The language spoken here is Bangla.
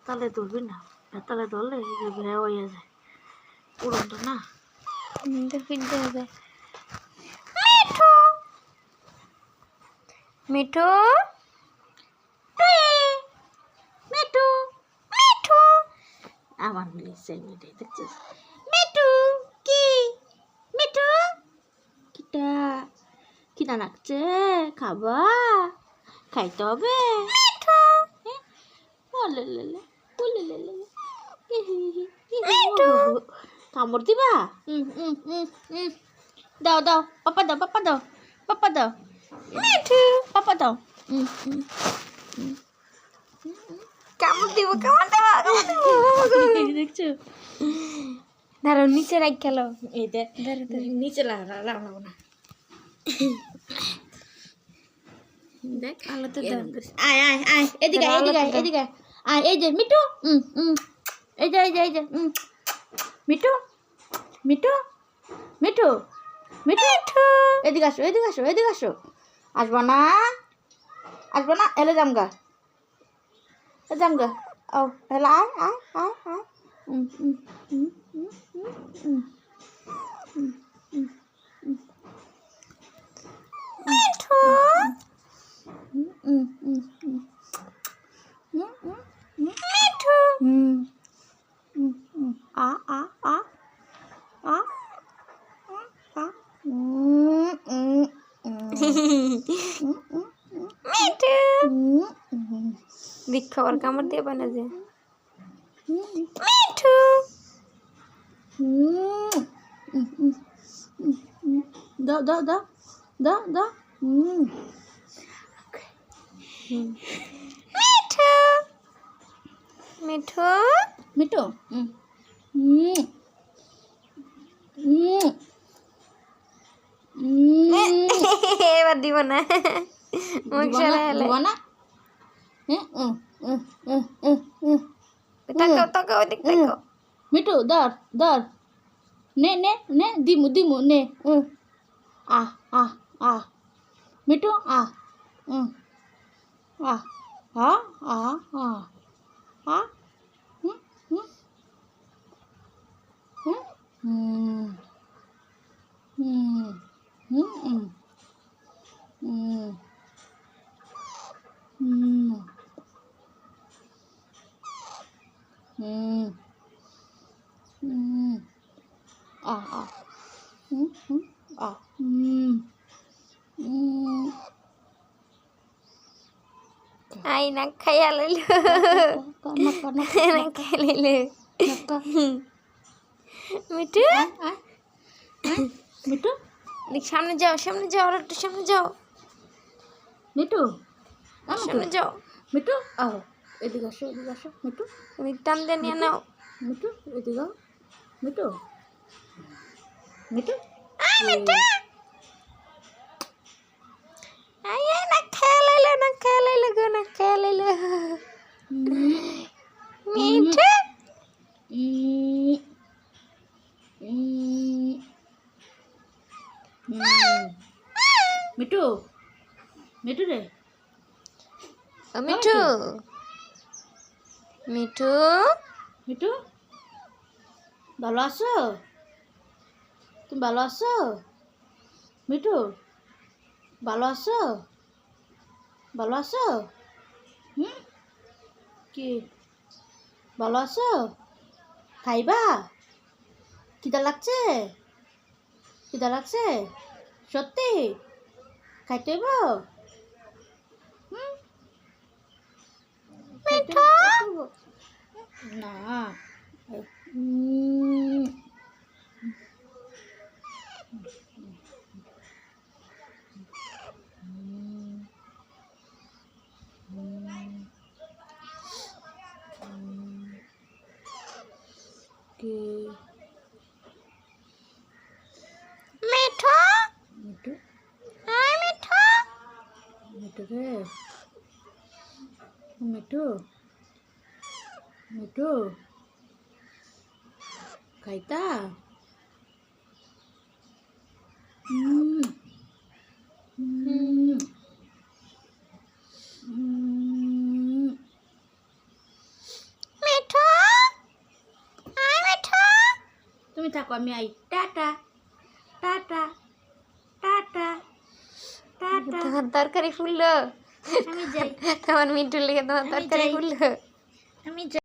তালে ধরবি না, তালে ধরলে ভেয়া হয়ে যায় উড়নটা না, ফিরতে হবে। মিঠু মিঠু মিঠু মিঠু আমার মিলেছে মিটাই দেখছিস। মিঠু কি মিঠু কিটা কিনা লাগছে, খাবা, খাইতে হবে। মিঠু ওলে লেলে ওলে লেলে মিঠু কামড় দিবা। দাও দাও, পাপা দাও, পাপা দাও, পাপা দাও, মিঠু পাপা দাও। কামড় দিব কামড় দেব দেখছো, দাঁড়াও নিচে রাখ খেলো। এই দেখ নিচে লাগাবো না, দেখ আলোতে দাও। এরম করিস। আয় আয় আয় এদিকে আয়, এদিকে আয়, এদিকে আয়। আয় এই যে মিঠু, এই যে এই যে এই যে মিঠু মিঠু মিঠু মিঠু এদিকে আসো, এদিকে আসো, এদিকে আসো। আসবো না, আসবো না, এলে জামগা, জামগা। ও এলে আয় আয় আয় আয়। মিঠু মিঠু আ আ আ আ আ মিঠু দেখ খাবার কামড় দিয়ে বানা যে মিঠু দাও দাও দাও দাও দাও। মিঠু মিঠু মিঠু এবার দিব না মুখ সারা হেলে না। তাকাও তাকাও ওদিক তাকাও মিঠু ধর ধর, নে নে নে, দিমু দিমু নে। আহ আহ আহ মিঠু আহ আহ আহ আহ আহ আহ আই না খাইয়া লইল না খাইয়া লইল মিঠু মিঠু দেখ সামনে যাও আর একটু সামনে যাও মিঠু সামনে যাও মিঠু আহ এদিকে আসো, এদিকে আসো মিঠু, ওদিক টান দিয়ে নিয়ে নাও মিঠু এদিকে Mithu Mithu I Mithu I I না খাইয়া লইল গো না খাইয়া লইল মিঠু মিঠু মিঠু রে ও মিঠু মিঠু মিঠু ভালো আছো, তুমি ভালো আছো মিঠু, ভালো আছো, ভালো আছো, কি ভালো আছো, খাইবা, খিদা লাগছে, খিদা লাগছে সত্যি, খাইতে হইব, মিঠু না কি মিঠু মিঠু আই মিঠু মিঠু রে মিঠু মিঠু খাইতা থাকো আমি I tata tata tata tata তোমার তরকারি ফুললো আমি যাই তোমার মিন্টুর লেগে তোমার আমি তরকারি যাই। ফুললো আমি যাই